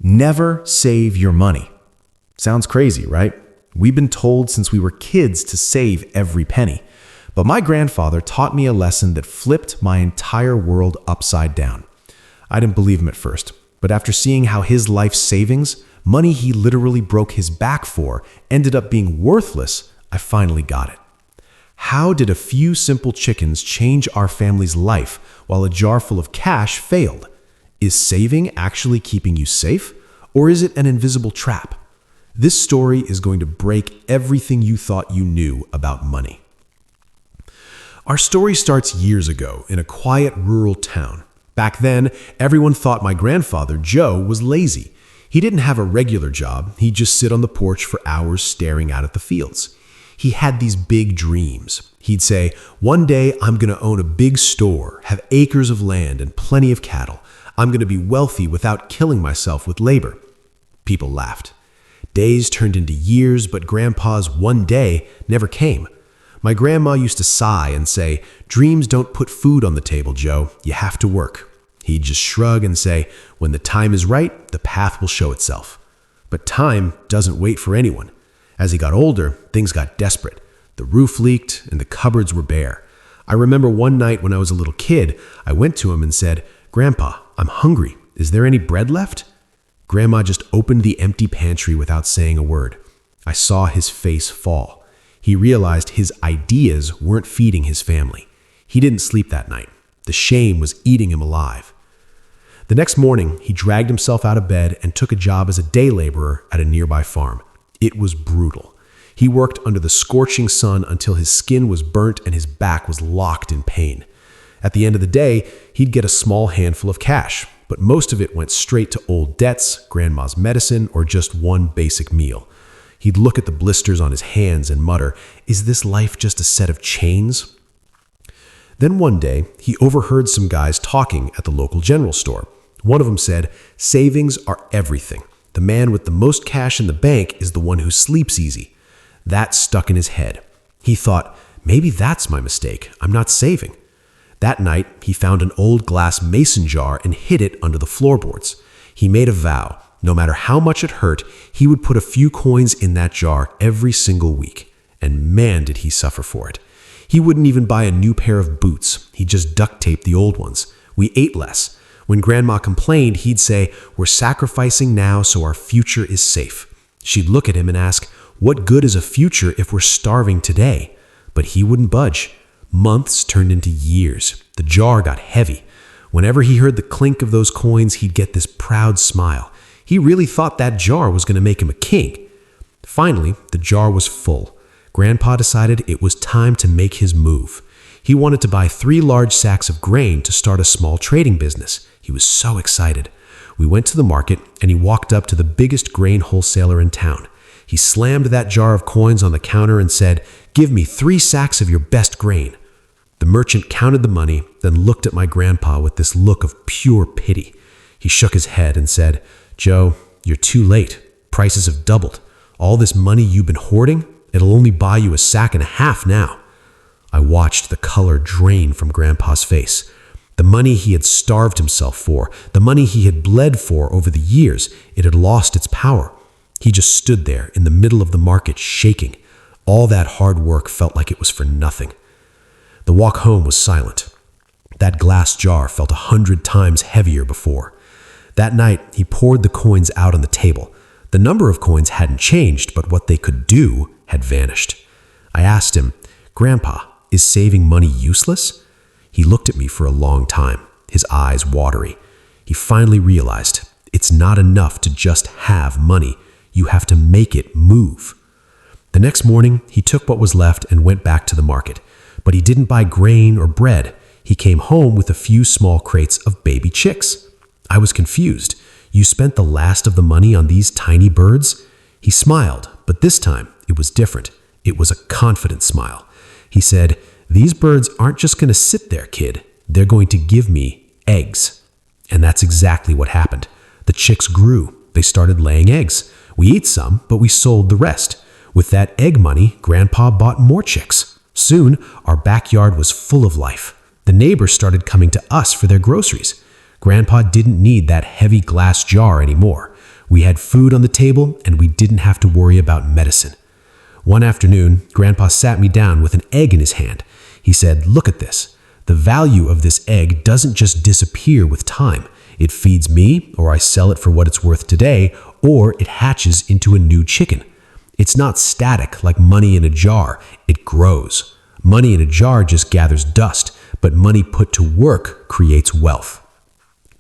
Never save your money. Sounds crazy, right? We've been told since we were kids to save every penny. But my grandfather taught me a lesson that flipped my entire world upside down. I didn't believe him at first, but after seeing how his life savings, money he literally broke his back for, ended up being worthless, I finally got it. How did a few simple chickens change our family's life while a jar full of cash failed? Is saving actually keeping you safe, or is it an invisible trap? This story is going to break everything you thought you knew about money. Our story starts years ago in a quiet rural town. Back then, everyone thought my grandfather, Joe, was lazy. He didn't have a regular job. He'd just sit on the porch for hours staring out at the fields. He had these big dreams. He'd say, "One day I'm going to own a big store, have acres of land and plenty of cattle. I'm going to be wealthy without killing myself with labor." People laughed. Days turned into years, but Grandpa's one day never came. My grandma used to sigh and say, "Dreams don't put food on the table, Joe. You have to work." He'd just shrug and say, "When the time is right, the path will show itself." But time doesn't wait for anyone. As he got older, things got desperate. The roof leaked and the cupboards were bare. I remember one night when I was a little kid, I went to him and said, "Grandpa, I'm hungry. Is there any bread left?" Grandma just opened the empty pantry without saying a word. I saw his face fall. He realized his ideas weren't feeding his family. He didn't sleep that night. The shame was eating him alive. The next morning, he dragged himself out of bed and took a job as a day laborer at a nearby farm. It was brutal. He worked under the scorching sun until his skin was burnt and his back was locked in pain. At the end of the day, he'd get a small handful of cash, but most of it went straight to old debts, grandma's medicine, or just one basic meal. He'd look at the blisters on his hands and mutter, "Is this life just a set of chains?" Then one day, he overheard some guys talking at the local general store. One of them said, "Savings are everything. The man with the most cash in the bank is the one who sleeps easy." That stuck in his head. He thought, maybe that's my mistake. I'm not saving. That night, he found an old glass mason jar and hid it under the floorboards. He made a vow. No matter how much it hurt, he would put a few coins in that jar every single week. And man, did he suffer for it. He wouldn't even buy a new pair of boots. He just duct taped the old ones. We ate less. When Grandma complained, he'd say, "We're sacrificing now so our future is safe." She'd look at him and ask, "What good is a future if we're starving today?" But he wouldn't budge. Months turned into years. The jar got heavy. Whenever he heard the clink of those coins, he'd get this proud smile. He really thought that jar was going to make him a king. Finally, the jar was full. Grandpa decided it was time to make his move. He wanted to buy 3 large sacks of grain to start a small trading business. He was so excited. We went to the market and he walked up to the biggest grain wholesaler in town. He slammed that jar of coins on the counter and said, "Give me 3 sacks of your best grain." The merchant counted the money, then looked at my grandpa with this look of pure pity. He shook his head and said, "Joe, you're too late. Prices have doubled. All this money you've been hoarding, it'll only buy you a sack and a half now." I watched the color drain from Grandpa's face. The money he had starved himself for, the money he had bled for over the years, it had lost its power. He just stood there in the middle of the market shaking. All that hard work felt like it was for nothing. The walk home was silent. That glass jar felt 100 times heavier before. That night, he poured the coins out on the table. The number of coins hadn't changed, but what they could do had vanished. I asked him, "Grandpa, is saving money useless?" He looked at me for a long time, his eyes watery. He finally realized, it's not enough to just have money. You have to make it move. The next morning, he took what was left and went back to the market. But he didn't buy grain or bread. He came home with a few small crates of baby chicks. I was confused. "You spent the last of the money on these tiny birds?" He smiled, but this time it was different. It was a confident smile. He said, "These birds aren't just going to sit there, kid. They're going to give me eggs." And that's exactly what happened. The chicks grew. They started laying eggs. We ate some, but we sold the rest. With that egg money, Grandpa bought more chicks. Soon, our backyard was full of life. The neighbors started coming to us for their groceries. Grandpa didn't need that heavy glass jar anymore. We had food on the table, and we didn't have to worry about medicine. One afternoon, Grandpa sat me down with an egg in his hand. He said, "Look at this. The value of this egg doesn't just disappear with time. It feeds me, or I sell it for what it's worth today, or it hatches into a new chicken. It's not static like money in a jar. It grows. Money in a jar just gathers dust, but money put to work creates wealth."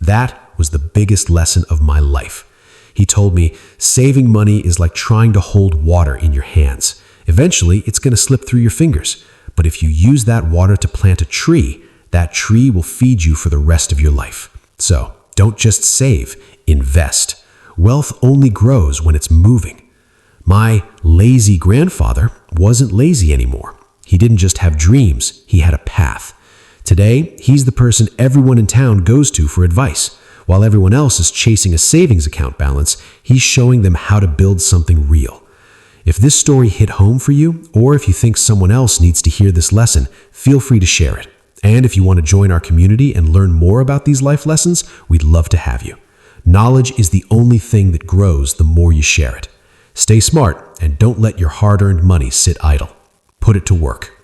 That was the biggest lesson of my life. He told me, saving money is like trying to hold water in your hands. Eventually, it's going to slip through your fingers. But if you use that water to plant a tree, that tree will feed you for the rest of your life. So, don't just save, invest. Wealth only grows when it's moving. My lazy grandfather wasn't lazy anymore. He didn't just have dreams, he had a path. Today, he's the person everyone in town goes to for advice. While everyone else is chasing a savings account balance, he's showing them how to build something real. If this story hit home for you, or if you think someone else needs to hear this lesson, feel free to share it. And if you want to join our community and learn more about these life lessons, we'd love to have you. Knowledge is the only thing that grows the more you share it. Stay smart and don't let your hard-earned money sit idle. Put it to work.